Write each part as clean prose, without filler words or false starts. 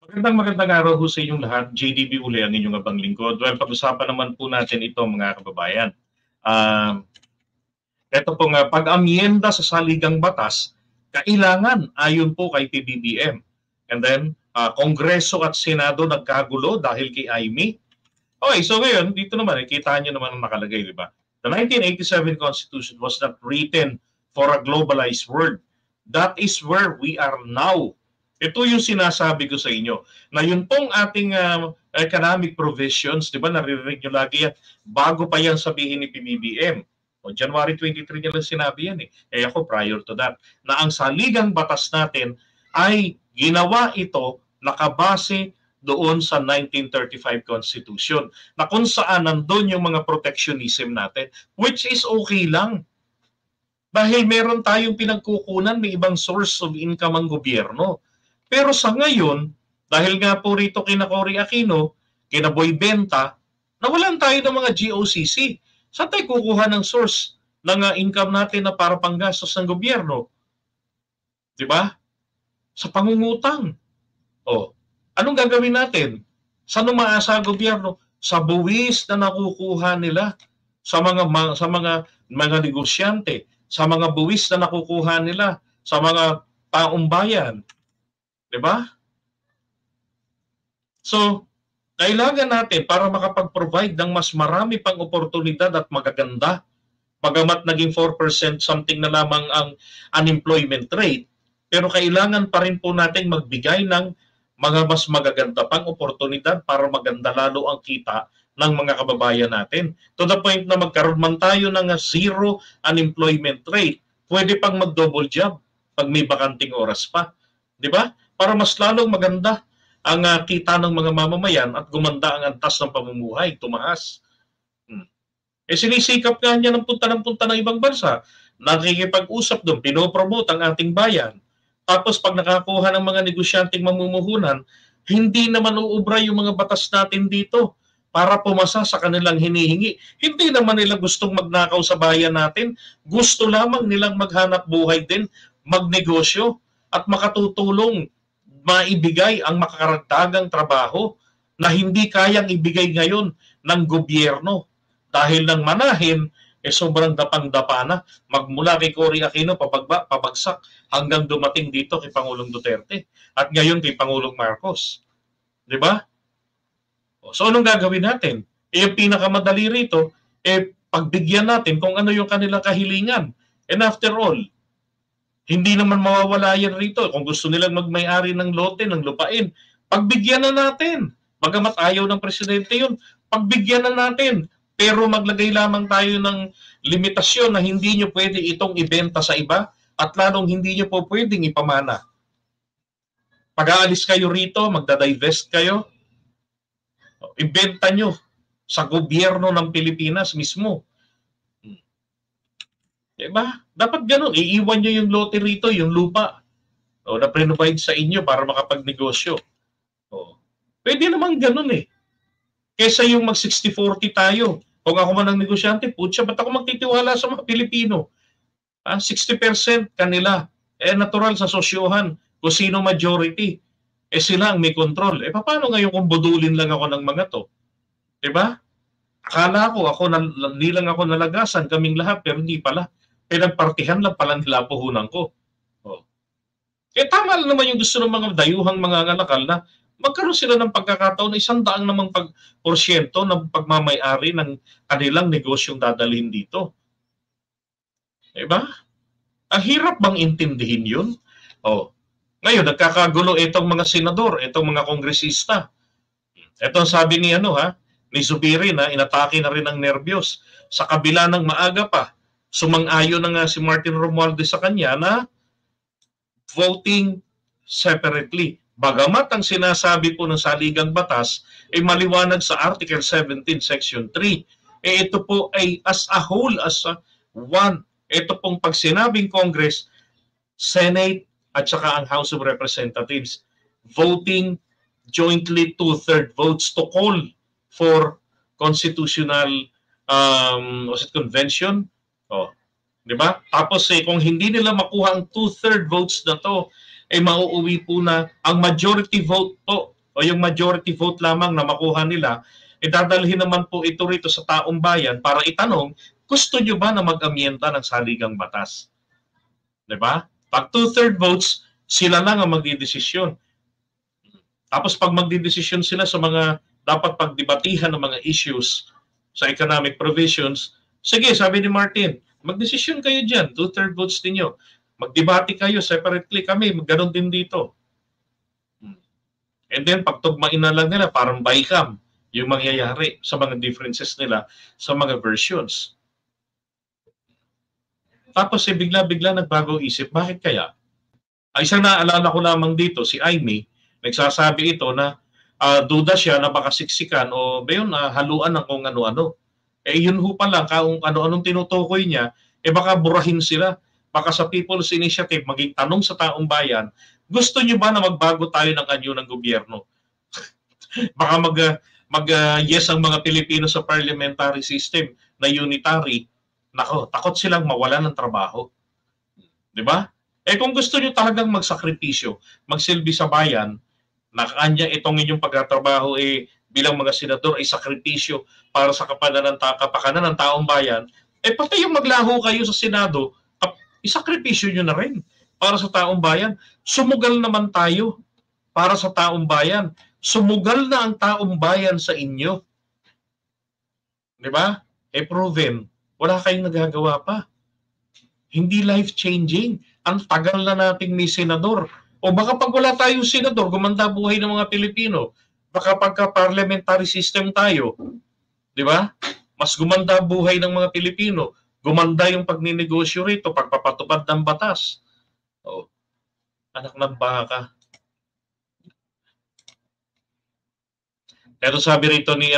Magandang araw ho sa inyong lahat. JDB uli ang inyong abang lingkod. Well, pag-usapan naman po natin ito mga kababayan. Ito pong pag-amyenda sa saligang batas, kailangan ayon po kay PBBM. And then, Kongreso at Senado nagkagulo dahil kay Aimee. Okay, so ngayon, dito naman, kita nyo naman ang nakalagay, di ba? The 1987 Constitution was not written for a globalized world. That is where we are now. Ito yung sinasabi ko sa inyo, na yun pong ating economic provisions, di ba, naririnig nyo lagi yan, bago pa yan sabihin ni PBBM. O January 23 niya lang sinabi yan eh. Eh ako prior to that, na ang saligang batas natin ay ginawa ito nakabase doon sa 1935 Constitution na kung saan nandun yung mga protectionism natin, which is okay lang. Dahil meron tayong pinagkukunan, may ibang source of income ang gobyerno. Pero sa ngayon, dahil nga po rito kina Cory Aquino, kina Boy Benta, nawalan tayo ng mga GOCC. Saan tayo kukuha ng source ng income natin na para panggastos ng gobyerno? Di ba? Sa pangungutang. O, anong gagawin natin? Saan umaasa ang gobyerno? Sa buwis na nakukuha nila sa mga negosyante, sa mga buwis na nakukuha nila sa mga taong bayan. Di ba? So, kailangan natin para makapag-provide ng mas marami pang oportunidad at magaganda, pagamat naging 4% something na lamang ang unemployment rate, pero kailangan pa rin po natin magbigay ng mga mas magaganda pang oportunidad para maganda lalo ang kita ng mga kababayan natin. To the point na magkaroon man tayo ng zero unemployment rate, pwede pang mag-double job pag may bakanting oras pa. Di ba? Para mas lalong maganda ang kita ng mga mamamayan at gumanda ang antas ng pamumuhay, tumaas. Eh sinisikap nga niya ng punta ng ibang bansa, nakikipag-usap doon, pinopromote ang ating bayan. Tapos pag nakakuha ng mga negosyanteng mamumuhunan, hindi naman uubra yung mga batas natin dito para pumasa sa kanilang hinihingi. Hindi naman nila gustong magnakaw sa bayan natin, gusto lamang nilang maghanap buhay din, magnegosyo at makatutulong maibigay ang makakaragdagang trabaho na hindi kayang ibigay ngayon ng gobyerno dahil ng manahin sobrang dapang-dapa na magmula kay Cory Aquino pabagsak hanggang dumating dito kay Pangulong Duterte at ngayon kay Pangulong Marcos. 'Di ba? So anong gagawin natin? Yung pinakamadali rito pagbigyan natin kung ano yung kanilang kahilingan. And after all, hindi naman mawawala yan rito. Kung gusto nilang magmay-ari ng lote, ng lupain, pagbigyan na natin. Bagamat ayaw ng presidente yun, pagbigyan na natin. Pero maglagay lamang tayo ng limitasyon na hindi nyo pwede itong ibenta sa iba at lalong hindi nyo po pwedeng ipamana. Pag-aalis kayo rito, magdadivest kayo, ibenta nyo sa gobyerno ng Pilipinas mismo. Diba? Dapat ganun. Iiwan nyo yung lote rito, yung lupa. O, na pre-provide sa inyo para makapagnegosyo. O, pwede naman ganun eh. Kesa yung mag 60-40 tayo. Kung ako man ang negosyante, putya, ba't ako magtitiwala sa mga Pilipino? 60% kanila. Natural sa sosyohan. Kung sino majority, sila ang may control. Paano ngayon kung budulin lang ako ng mga to? Diba? Akala ko, hindi lang ako nalagasan, kaming lahat, pero hindi pala. Pinagpartihan lang pala nila puhunan ko. Tama lang naman yung gusto ng mga dayuhang mga ngalakal na magkaroon sila ng pagkakataon na 100 namang porsyento ng pagmamay-ari ng kanilang negosyong dadalhin dito. Diba? Ang hirap bang intindihin yun? Ngayon, nagkakagulo itong mga senador, itong mga kongresista. Ito sabi ni ni Zubiri na inatake na rin ng nervyos. Sa kabila ng maaga pa, sumang-ayon na nga si Martin Romualdez sa kanya na voting separately. Bagamat ang sinasabi po ng saligang batas ay maliwanag sa Article 17, Section 3. Ito po ay as a whole, as a one. Ito pong pag sinabing Congress, Senate at saka ang House of Representatives voting jointly 2/3 votes to call for constitutional convention. Di ba? Tapos kung hindi nila makuha ang 2/3 votes na to, mauuwi po na ang majority vote po o yung majority vote lamang na makuha nila, dadalhin naman po ito rito sa taong bayan para itanong, gusto nyo ba na mag-amyenda ng saligang batas? Diba? Pag 2/3 votes, sila lang ang magdidesisyon. Tapos pag magdidesisyon sila sa mga dapat pagdebatihan ng mga issues sa economic provisions, sige, sabi ni Martin, magdesisyon kayo dyan, 2/3 votes ninyo. Magdebate kayo separately, kami, ganon din dito. And then pag tugmain na lang nila, parang bycam yung mangyayari sa mga differences nila sa mga versions. Tapos bigla-bigla nagbago isip, bakit kaya? Ay, isang naalala ko lamang dito, si Aimee, nagsasabi ito na duda siya na baka siksikan o haluan ng kung ano-ano. Yun ho pala, kung ano-anong tinutukoy niya, baka burahin sila. Baka sa People's Initiative, maging tanong sa taong bayan, gusto niyo ba na magbago tayo ng anyo ng gobyerno? Baka mag-yes ang mga Pilipino sa parliamentary system na unitary. Nako, takot silang mawalan ng trabaho. Di ba? Kung gusto niyo talagang magsakripisyo, magsilbi sa bayan, na kanya itong inyong pagtatrabaho bilang mga senador ay sakripisyo para sa kapakanan ng taong bayan, pati yung maglaho kayo sa Senado, isakripisyo nyo na rin para sa taong bayan. Sumugal naman tayo para sa taong bayan. Sumugal na ang taong bayan sa inyo. Di ba? Proven. Wala kayong nagagawa pa. Hindi life-changing. Ang tagal na nating may senador. O baka pag wala tayong senador, gumanda buhay ng mga Pilipino. Baka pagka-parliamentary system tayo, di ba? Mas gumanda buhay ng mga Pilipino. Gumanda yung pagninegosyo rito, pagpapatupad ng batas. O, anak ng baka. Pero sabi rito ni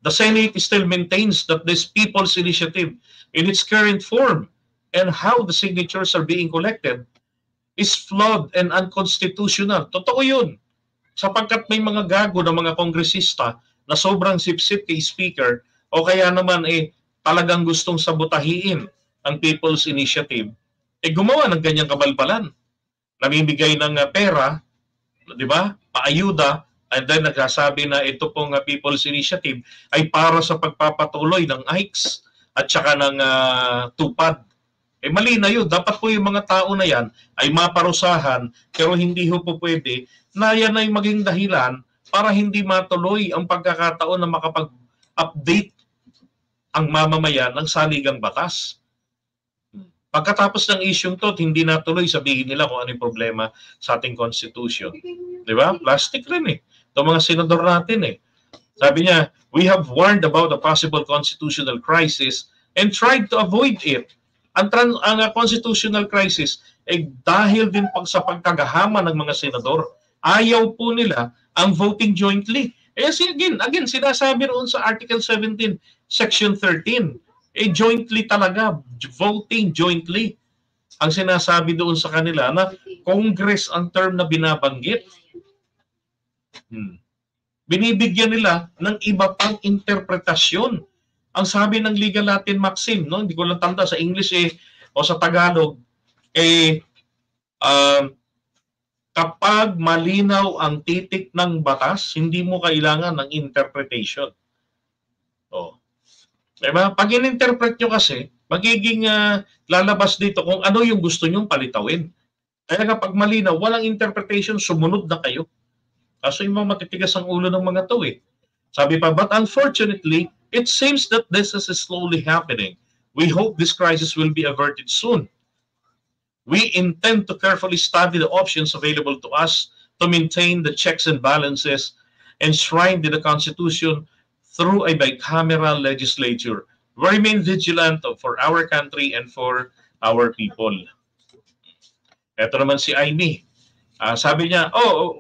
the Senate still maintains that this People's Initiative in its current form and how the signatures are being collected is flawed and unconstitutional. Totoo yun. Sapagkat may mga gago na mga kongresista na sobrang sip-sip kay Speaker o kaya naman talagang gustong sabutahiin ang People's Initiative, gumawa ng ganyang kabalbalan. Namimigay ng pera, di ba? Paayuda, and then nagsasabi na ito pong People's Initiative ay para sa pagpapatuloy ng AICS at saka ng tupad. Mali na yun. Dapat po yung mga tao na yan ay maparusahan, pero hindi ho po pwede na yan ay maging dahilan para hindi matuloy ang pagkakataon na makapag-update ang mamamayan ng saligang batas. Pagkatapos ng isyong to, hindi natuloy, sabihin nila kung ano yung problema sa ating constitution. Di ba? Plastic rin Ito mga senador natin Sabi niya, we have warned about a possible constitutional crisis and tried to avoid it. Ang constitutional crisis dahil din sa pagkagahama ng mga senador. Ayaw po nila ang voting jointly. Again, sinasabi roon sa Article 17, Section 13, jointly talaga, voting jointly. Ang sinasabi doon sa kanila na Congress ang term na binabanggit. Binibigyan nila ng iba pang interpretasyon. Ang sabi ng legal Latin maxim, hindi ko lang tanda sa English o sa Tagalog, kapag malinaw ang titik ng batas, hindi mo kailangan ng interpretation. Diba? Pag in-interpret nyo kasi, magiging lalabas dito kung ano yung gusto nyong palitawin. Kaya kapag malinaw, walang interpretation, sumunod na kayo. Kaso yung mga matitigas ang ulo ng mga to Sabi pa, but unfortunately, it seems that this is slowly happening. We hope this crisis will be averted soon. We intend to carefully study the options available to us to maintain the checks and balances enshrined in the Constitution through a bicameral legislature. We remain vigilant for our country and for our people. Ito naman si Aimee. Sabi niya,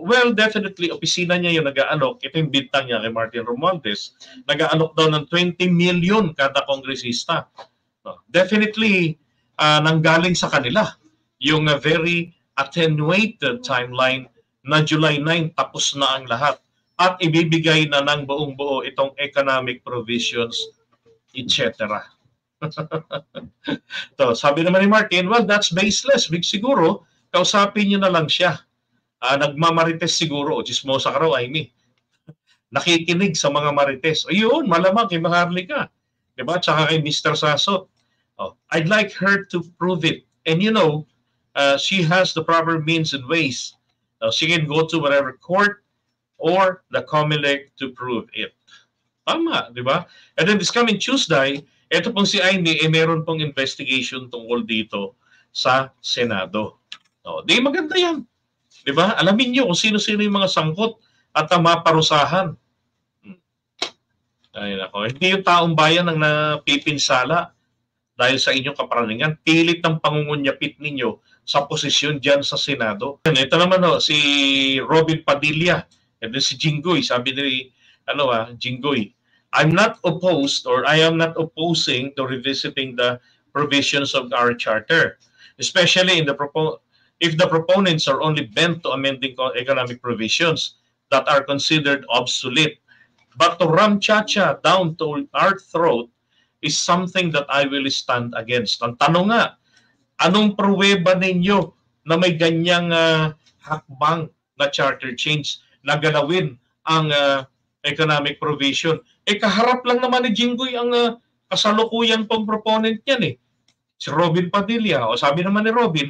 well, definitely, opisina niya yung nag-aanok. Ito yung bintang niya kay Martin Romualdez. Nag-aanok daw ng 20 million kada kongresista. Definitely, nanggaling sa kanila yung very attenuated timeline na July 9 tapos na ang lahat at ibibigay na ng buong buo itong economic provisions, etc. Sabi naman ni Martin, well, that's baseless. Siguro, kausapin niyo na lang siya. nagmamarites siguro, o chismosa ka raw, Amy. Nakikinig sa mga marites. Ayun, malamang kay Maharlika. Diba? Tsaka kay Mr. Sasso. Oh, I'd like her to prove it. And you know, she has the proper means and ways. She can go to whatever court or the COMELEC to prove it. Tama, di ba? And then this coming Tuesday, ito pong si Amy, meron pong investigation tungkol dito sa Senado. Di maganda yan. Di ba? Alamin nyo kung sino-sino yung mga sangkot at maparusahan. Ay, nako. Hindi yung taong bayan ang napipinsala dahil sa inyong kaparaningan. Pilit ng pangungunyapit ninyo sa posisyon dyan sa Senado. Ito naman si Robin Padilla and then si Jinggoy. Sabi ni Jinggoy, I'm not opposed or I am not opposing to revisiting the provisions of our charter, especially if the proponents are only bent to amending economic provisions that are considered obsolete. But to ram cha-cha down to our throat is something that I will stand against. Ang tanong nga, anong pruweba ninyo na may ganyang hakbang na charter change na galawin ang economic provision? Kaharap lang naman ni Jinggoy ang kasalukuyan pong proponent niyan si Robin Padilla. O sabi naman ni Robin,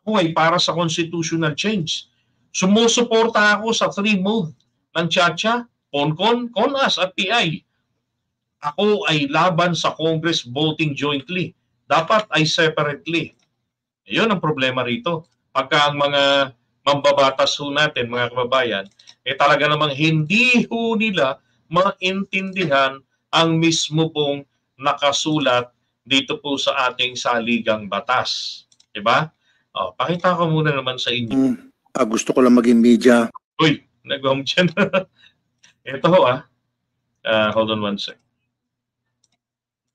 ako ay para sa constitutional change. Sumusuporta ako sa 3 mode ng cha-cha, CONCON, CONAS at PI. Ako ay laban sa Congress voting jointly. Dapat ay separately. Iyon ang problema rito. Pagka ang mga mambabatas ho natin, mga kababayan, talaga namang hindi ho nila maintindihan ang mismo pong nakasulat dito po sa ating saligang batas. Diba? Pakita ko muna naman sa inyo. Gusto ko lang maging media. Uy, nag-home dyan. Ito ho hold on one sec.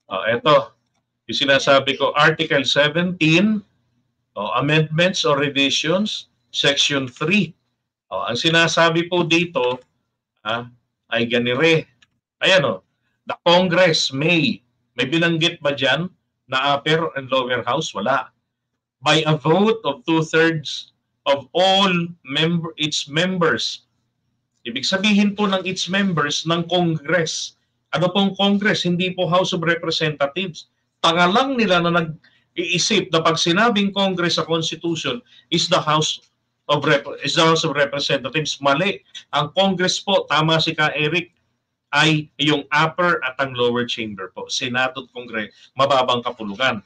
Ito, yung sinasabi ko, Article 17, Amendments or Revisions, Section 3. Ang sinasabi po dito ay ganire. Ayan the Congress may binanggit ba dyan na upper and lower house? Wala. By a vote of 2/3 of all its members. Ibig sabihin po ng its members ng Congress. Ano pong Congress? Hindi po House of Representatives. Tanga lang nila na nag-iisip na pag sinabing Congress sa Constitution is the House of Representatives. Mali. Ang Congress po, tama si Ka Eric, ay yung upper at ang lower chamber po. Senado at Congress, mababang kapulungan.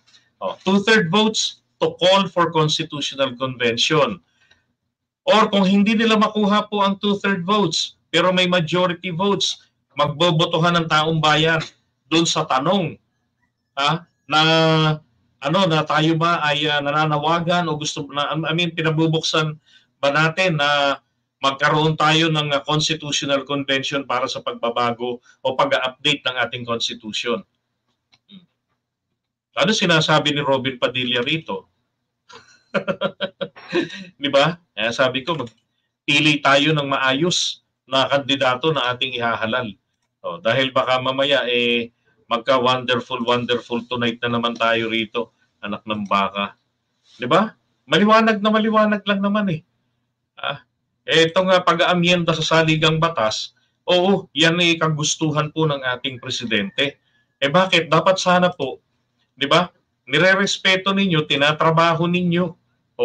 2/3 votes to call for constitutional convention. Or kung hindi nila makuha po ang 2/3 votes, pero may majority votes, magbobotohan ng taong bayan doon sa tanong na tayo ba ay nananawagan o gusto na pinabubuksan ba natin na magkaroon tayo ng constitutional convention para sa pagbabago o pag-update ng ating constitution. Ano sinasabi ni Robin Padilla rito? Di ba? Sabi ko, magpili tayo ng maayos na kandidato na ating ihahalal. Dahil baka mamaya magka-wonderful tonight na naman tayo rito, anak ng baka. Di ba? Maliwanag lang naman Itong pag-aamyenda sa saligang batas, oo, yan ay kagustuhan po ng ating presidente. Bakit? Dapat sana po, di ba? Nire-respeto ninyo, tinatrabaho ninyo.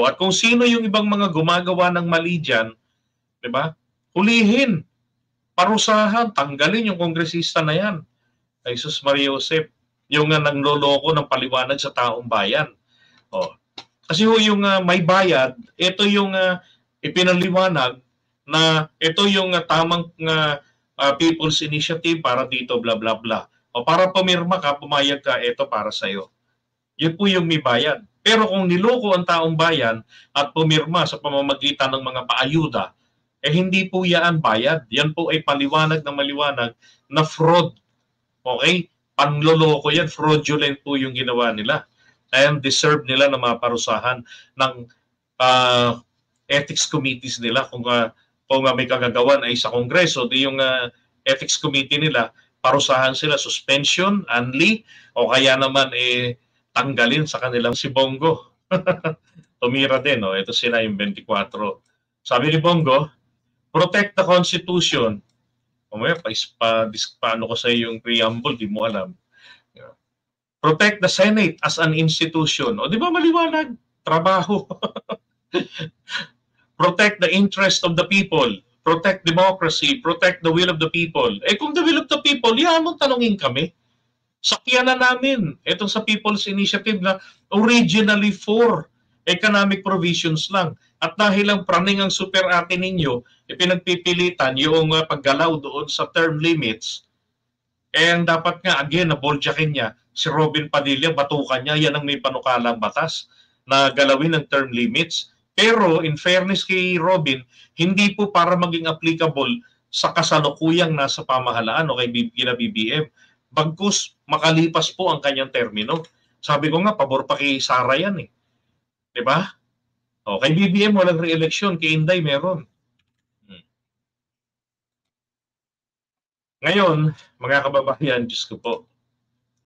At kung sino yung ibang mga gumagawa ng mali dyan, di ba? Hulihin, parusahan, tanggalin yung kongresista na yan. Ay Jesus Maria Josep, yung nangloloko ng paliwanag sa taong bayan. Kasi yung may bayad, ito yung ipinaliwanag na ito yung tamang people's initiative para dito, bla bla bla. Para pumirma ka, pumayag ka, ito para sa'yo. Yun po yung may bayad. Pero kung niloko ang taong bayan at pumirma sa pamamagitan ng mga paayuda, hindi po yan bayad. Yan po ay paliwanag na maliwanag na fraud. Okay? Panloloko yan, fraudulent po yung ginawa nila. And deserve nila na maparusahan ng ethics committees nila. Kung may kagagawan ay sa Kongreso, di yung ethics committee nila, parusahan sila, suspension, unli, o kaya naman tanggalin sa kanilang si Bongo. Tumira din, ito sila yung 24. Sabi ni Bongo, protect the Constitution. Mamaya, paano ko sa yung preamble, di mo alam. Protect the Senate as an institution. O di ba maliwanag? Trabaho. Protect the interest of the people. Protect democracy. Protect the will of the people. Eh kung the will of the people, yan mong tanungin kami. Sakyan na namin itong sa People's Initiative na originally for economic provisions lang. At dahil ang praning ang super atin ninyo, ipinagpipilitan yung paggalaw doon sa term limits, and dapat nga, again, naboljakin niya, si Robin Padilla, batukan niya, yan ang may panukalang batas na galawin ng term limits. Pero in fairness kay Robin, hindi po para maging applicable sa kasalukuyang nasa pamahalaan o kay BBM. Bagkus makalipas po ang kanyang termino. Sabi ko nga, pabor pa kay Sara yan eh. Diba? O, kay BBM walang re-election, kay Inday meron. Ngayon, mga kababayan, Diyos ko po,